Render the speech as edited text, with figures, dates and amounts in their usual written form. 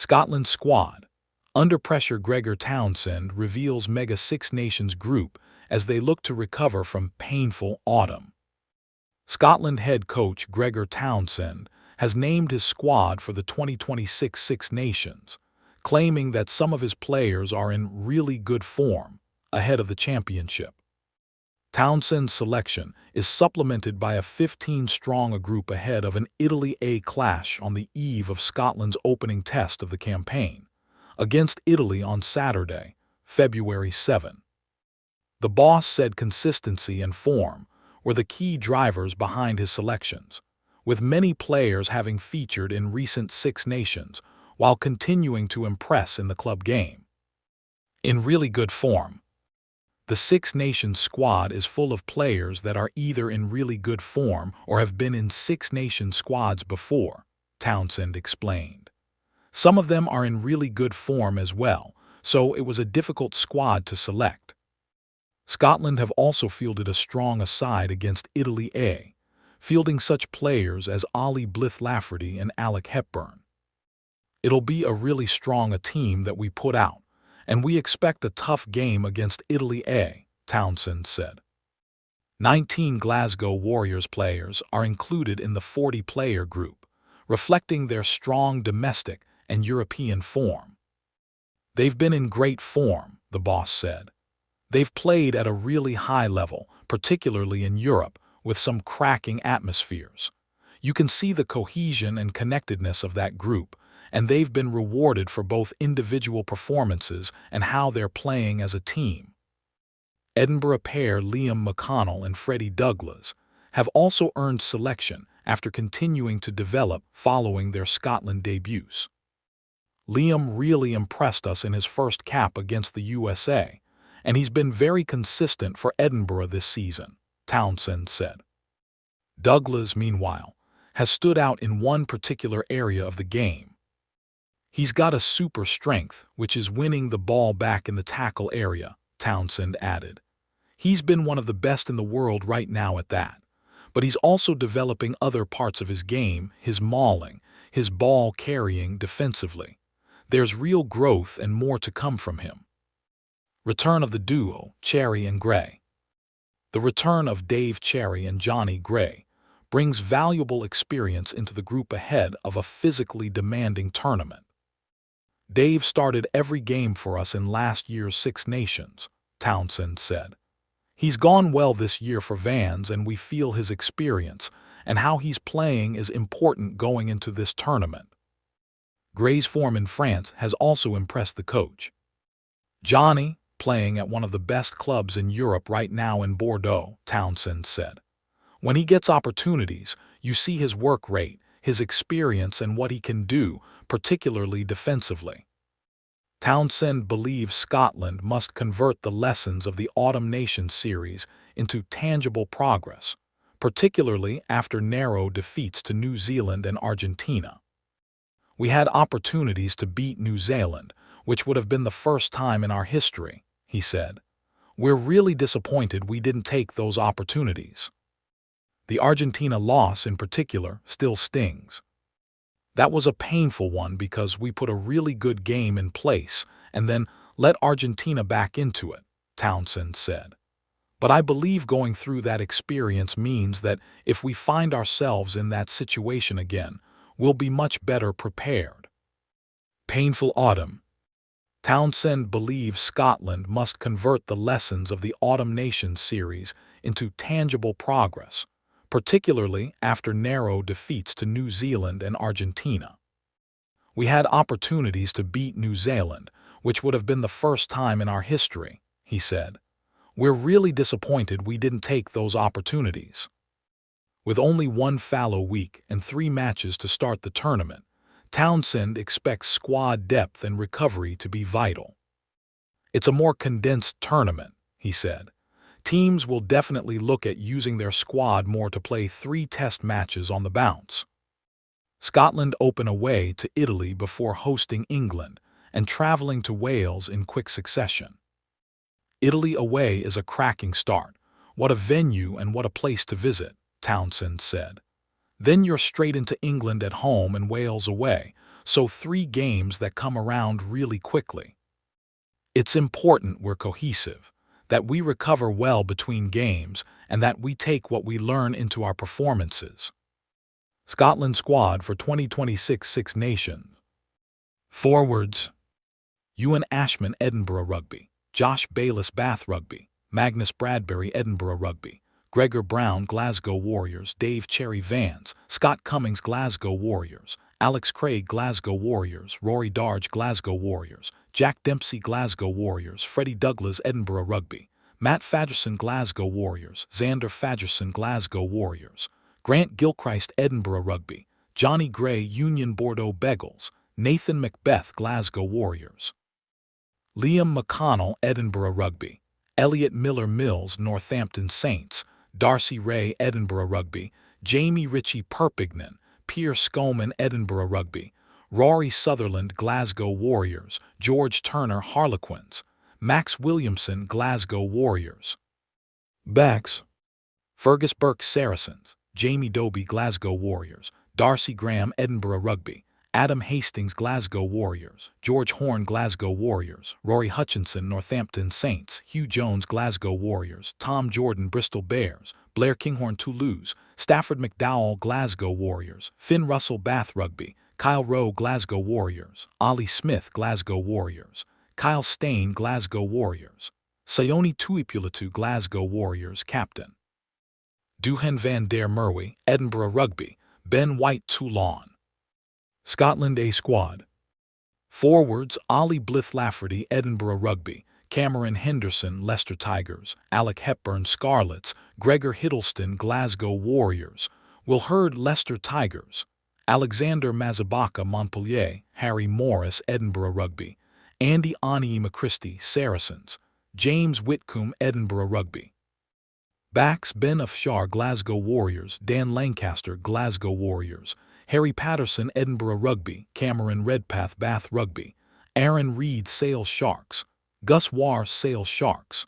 Scotland squad. Under pressure, Gregor Townsend reveals Mega Six Nations group as they look to recover from painful autumn. Scotland head coach Gregor Townsend has named his squad for the 2026 Six Nations, claiming that some of his players are in really good form ahead of the championship. Townsend's selection is supplemented by a 15-strong group ahead of an Italy A clash on the eve of Scotland's opening test of the campaign, against Italy on Saturday, February 7. The boss said consistency and form were the key drivers behind his selections, with many players having featured in recent Six Nations while continuing to impress in the club game. In really good form. The Six Nations squad is full of players that are either in really good form or have been in Six Nations squads before, Townsend explained. Some of them are in really good form as well, so it was a difficult squad to select. Scotland have also fielded a strong side against Italy A, fielding such players as Ollie Blythe-Lafferty and Alec Hepburn. It'll be a really strong team that we put out, and we expect a tough game against Italy A, Townsend said. 19 Glasgow Warriors players are included in the 40-player group, reflecting their strong domestic and European form. They've been in great form, the boss said. They've played at a really high level, particularly in Europe, with some cracking atmospheres. You can see the cohesion and connectedness of that group, and they've been rewarded for both individual performances and how they're playing as a team. Edinburgh pair Liam McConnell and Freddie Douglas have also earned selection after continuing to develop following their Scotland debuts. Liam really impressed us in his first cap against the USA, and he's been very consistent for Edinburgh this season, Townsend said. Douglas, meanwhile, has stood out in one particular area of the game. He's got a super strength, which is winning the ball back in the tackle area, Townsend added. He's been one of the best in the world right now at that, but he's also developing other parts of his game, his mauling, his ball carrying defensively. There's real growth and more to come from him. Return of the duo, Cherry and Gray. The return of Dave Cherry and Johnny Gray brings valuable experience into the group ahead of a physically demanding tournament. Dave started every game for us in last year's Six Nations, Townsend said. He's gone well this year for Vans, and we feel his experience and how he's playing is important going into this tournament. Gray's form in France has also impressed the coach. Johnny, playing at one of the best clubs in Europe right now in Bordeaux, Townsend said. When he gets opportunities, you see his work rate, his experience, and what he can do, particularly defensively. Townsend believes Scotland must convert the lessons of the Autumn Nations series into tangible progress, particularly after narrow defeats to New Zealand and Argentina. We had opportunities to beat New Zealand, which would have been the first time in our history, he said. We're really disappointed we didn't take those opportunities. The Argentina loss in particular still stings. That was a painful one because we put a really good game in place and then let Argentina back into it, Townsend said. But I believe going through that experience means that if we find ourselves in that situation again, we'll be much better prepared. Painful autumn. Townsend believes Scotland must convert the lessons of the Autumn Nations series into tangible progress, particularly after narrow defeats to New Zealand and Argentina. We had opportunities to beat New Zealand, which would have been the first time in our history, he said. We're really disappointed we didn't take those opportunities. With only one fallow week and 3 matches to start the tournament, Townsend expects squad depth and recovery to be vital. It's a more condensed tournament, he said. Teams will definitely look at using their squad more to play 3 test matches on the bounce. Scotland open away to Italy before hosting England and traveling to Wales in quick succession. Italy away is a cracking start. What a venue and what a place to visit, Townsend said. Then you're straight into England at home and Wales away, so 3 games that come around really quickly. It's important we're cohesive, that we recover well between games, and that we take what we learn into our performances. Scotland squad for 2026 Six Nations. Forwards: Ewan Ashman, Edinburgh Rugby; Josh Bayliss, Bath Rugby; Magnus Bradbury, Edinburgh Rugby; Gregor Brown, Glasgow Warriors; Dave Cherry Vans, Scott Cummings, Glasgow Warriors; Alex Craig, Glasgow Warriors; Rory Darge, Glasgow Warriors; Jack Dempsey, Glasgow Warriors; Freddie Douglas, Edinburgh Rugby; Matt Fagerson, Glasgow Warriors; Xander Fagerson, Glasgow Warriors; Grant Gilchrist, Edinburgh Rugby; Johnny Gray, Union Bordeaux Begals; Nathan Macbeth, Glasgow Warriors; Liam McConnell, Edinburgh Rugby; Elliot Miller Mills, Northampton Saints; Darcy Ray, Edinburgh Rugby; Jamie Ritchie, Perpignan; Pierre Scoman, Edinburgh Rugby; Rory Sutherland, Glasgow Warriors; George Turner, Harlequins; Max Williamson, Glasgow Warriors. Backs: Fergus Burke, Saracens; Jamie Doby, Glasgow Warriors; Darcy Graham, Edinburgh Rugby; Adam Hastings, Glasgow Warriors; George Horn, Glasgow Warriors; Rory Hutchinson, Northampton Saints; Hugh Jones, Glasgow Warriors; Tom Jordan, Bristol Bears; Blair Kinghorn, Toulouse; Stafford McDowell, Glasgow Warriors; Finn Russell, Bath Rugby; Kyle Rowe, Glasgow Warriors; Ollie Smith, Glasgow Warriors; Kyle Stain, Glasgow Warriors; Sione Tuipulatu, Glasgow Warriors Captain; Duhan van der Merwe, Edinburgh Rugby; Ben White, Toulon. Scotland A squad. Forwards: Ollie Blyth Lafferty, Edinburgh Rugby; Cameron Henderson, Leicester Tigers; Alec Hepburn, Scarlets; Gregor Hiddleston, Glasgow Warriors; Will Hurd, Leicester Tigers; Alexander Mazabaka, Montpellier; Harry Morris, Edinburgh Rugby; Andy Ani McChristie, Saracens; James Whitcomb, Edinburgh Rugby. Backs: Ben Afshar, Glasgow Warriors; Dan Lancaster, Glasgow Warriors; Harry Patterson, Edinburgh Rugby; Cameron Redpath, Bath Rugby; Aaron Reed, Sale Sharks; Gus Warr, Sale Sharks;